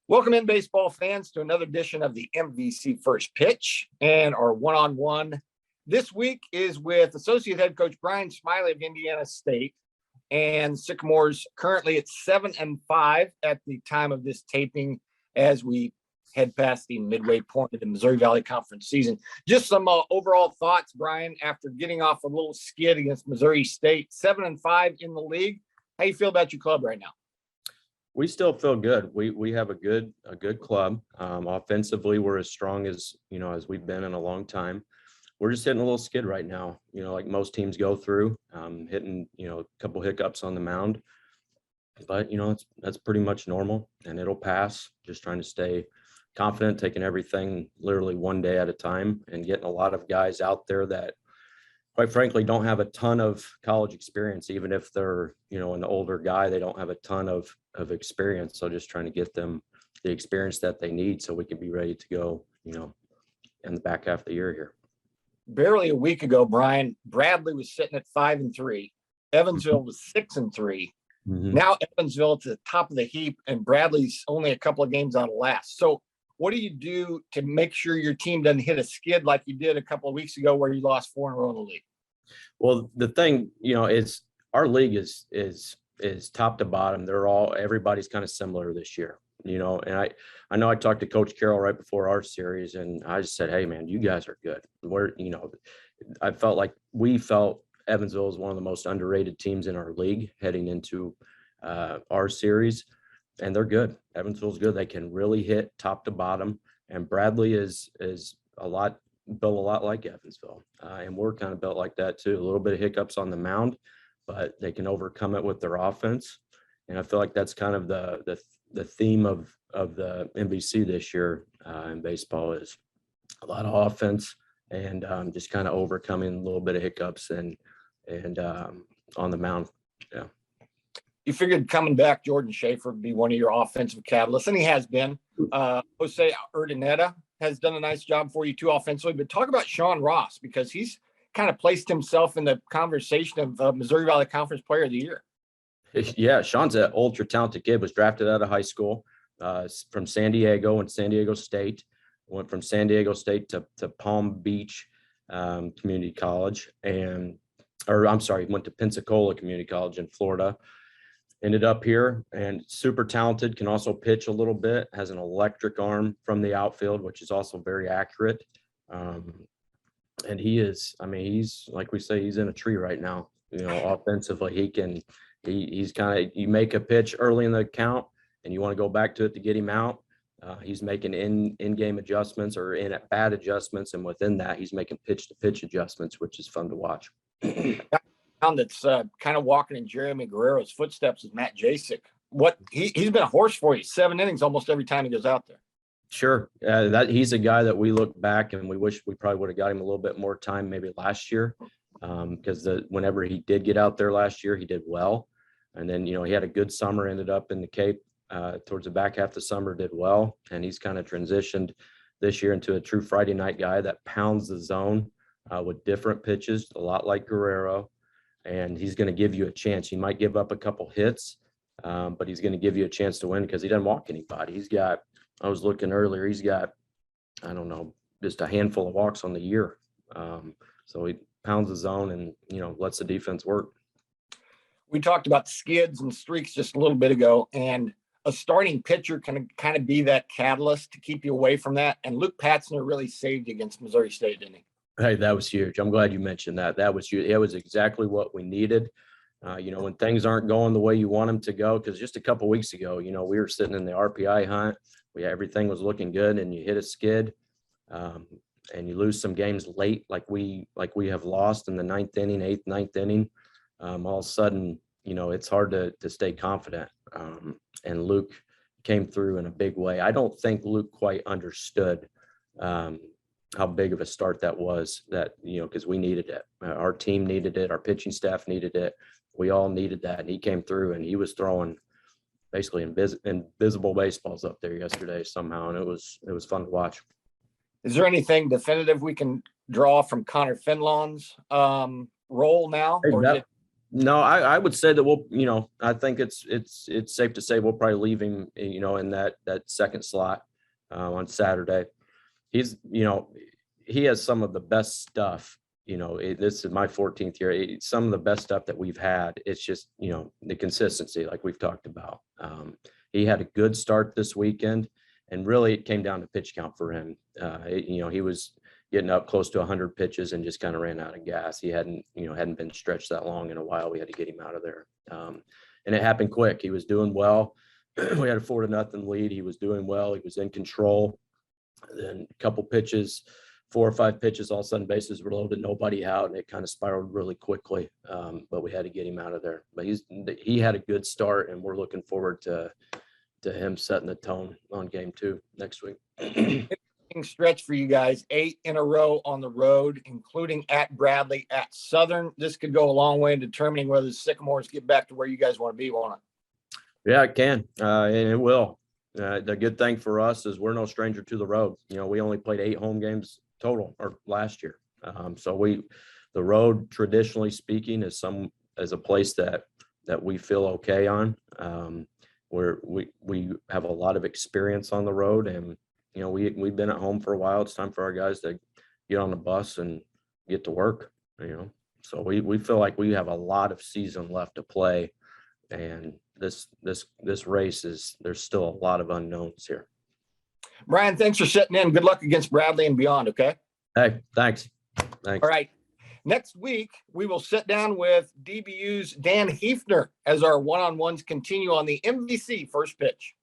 Welcome in, baseball fans, to another edition of the MVC First Pitch and our one-on-one. This week is with Associate Head Coach Brian Smiley of Indiana State, and Sycamore's currently at 7-5 at the time of this taping as we head past the midway point of the Missouri Valley Conference season. Just some overall thoughts, Brian, after getting off a little skid against Missouri State. 7-5 in the league. How you feel about your club right now? We still feel good. We have a good club. Offensively, we're as strong as we've been in a long time. We're just hitting a little skid right now, like most teams go through, hitting, a couple hiccups on the mound. But, that's pretty much normal, and it'll pass. Just trying to stay confident, taking everything literally one day at a time, and getting a lot of guys out there that, quite frankly, don't have a ton of college experience. Even if they're, an older guy, they don't have a ton of experience. So just trying to get them the experience that they need so we can be ready to go, in the back half of the year here. Barely a week ago, Brian, Bradley was sitting at 5-3. Evansville was 6-3. Mm-hmm. Now Evansville at the top of the heap, and Bradley's only a couple of games out of last. So what do you do to make sure your team doesn't hit a skid like you did a couple of weeks ago where you lost 4 in a row in the league? Well, the thing, is our league is top to bottom. Everybody's kind of similar this year, and I know I talked to Coach Carroll right before our series, and I just said, hey man, you guys are good. We felt Evansville is one of the most underrated teams in our league heading into our series, and they're good. Evansville's good. They can really hit top to bottom, and Bradley is built a lot like Evansville, and we're kind of built like that too. A little bit of hiccups on the mound, but they can overcome it with their offense. And I feel like that's kind of the theme of the MVC this year in baseball is a lot of offense and just kind of overcoming a little bit of hiccups and on the mound. Yeah. You figured coming back, Jordan Schaefer would be one of your offensive catalysts, and he has been. Jose Urdaneta has done a nice job for you too offensively. But talk about Sean Ross, because he's kind of placed himself in the conversation of Missouri Valley Conference Player of the Year. Yeah, Sean's an ultra talented kid. Was drafted out of high school from San Diego and San Diego State. Went from San Diego State to Palm Beach Community College, went to Pensacola Community College in Florida. Ended up here, and super talented, can also pitch a little bit, has an electric arm from the outfield, which is also very accurate. And he's like we say, he's in a tree right now. Offensively, he's kind of, you make a pitch early in the count and you want to go back to it to get him out. He's making in-game adjustments or in-at-bat adjustments, and within that, he's making pitch-to-pitch adjustments, which is fun to watch. That's kind of walking in Jeremy Guerrero's footsteps is Matt Jasic. He's been a horse for you. 7 innings almost every time he goes out there. Sure. He's a guy that we look back and we wish we probably would have got him a little bit more time maybe last year, because whenever he did get out there last year, he did well. And then, he had a good summer, ended up in the Cape towards the back half of the summer, did well. And he's kind of transitioned this year into a true Friday night guy that pounds the zone with different pitches, a lot like Guerrero. And he's going to give you a chance. He might give up a couple hits, but he's going to give you a chance to win because he doesn't walk anybody. I was looking earlier, he's got, I don't know, just a handful of walks on the year. So he pounds the zone and, lets the defense work. We talked about skids and streaks just a little bit ago, and a starting pitcher can kind of be that catalyst to keep you away from that. And Luke Patzner really saved you against Missouri State, didn't he? Hey, that was huge. I'm glad you mentioned that. That was huge. It was exactly what we needed. When things aren't going the way you want them to go, because just a couple of weeks ago, we were sitting in the RPI hunt. Everything was looking good, and you hit a skid, and you lose some games late, like we have lost in the 9th inning, 8th, 9th inning. All of a sudden, it's hard to stay confident. And Luke came through in a big way. I don't think Luke quite understood how big of a start that was, because we needed it. Our team needed it. Our pitching staff needed it. We all needed that. And he came through, and he was throwing basically invisible baseballs up there yesterday somehow. And it was fun to watch. Is there anything definitive we can draw from Connor Finlon's role now? No, I would say that I think it's safe to say we'll probably leave him, in that second slot on Saturday. He's, he has some of the best stuff. This is my 14th year. Some of the best stuff that we've had. It's just, the consistency, like we've talked about. He had a good start this weekend, and really it came down to pitch count for him. He was getting up close to 100 pitches and just kind of ran out of gas. He hadn't been stretched that long in a while. We had to get him out of there. And it happened quick. He was doing well. We had a 4-0 lead. He was doing well. He was in control. Then a couple pitches, 4 or 5 pitches, all of a sudden bases were loaded, nobody out, and it kind of spiraled really quickly. But we had to get him out of there. But he had a good start, and we're looking forward to him setting the tone on game 2 next week. Stretch for you guys, 8 in a row on the road, including at Bradley, at Southern. This could go a long way in determining whether the Sycamores get back to where you guys want to be, won't it? Yeah, it can, and it will. The good thing for us is we're no stranger to the road. We only played 8 home games total or last year. So the road, traditionally speaking, is a place that we feel okay on. Where we have a lot of experience on the road, and we've been at home for a while. It's time for our guys to get on the bus and get to work. So we feel like we have a lot of season left to play, and this race there's still a lot of unknowns here. Brian, thanks for sitting in. Good luck against Bradley and beyond. Okay. Hey, thanks. All right. Next week, we will sit down with DBU's Dan Hefner as our one-on-ones continue on the MVC first pitch.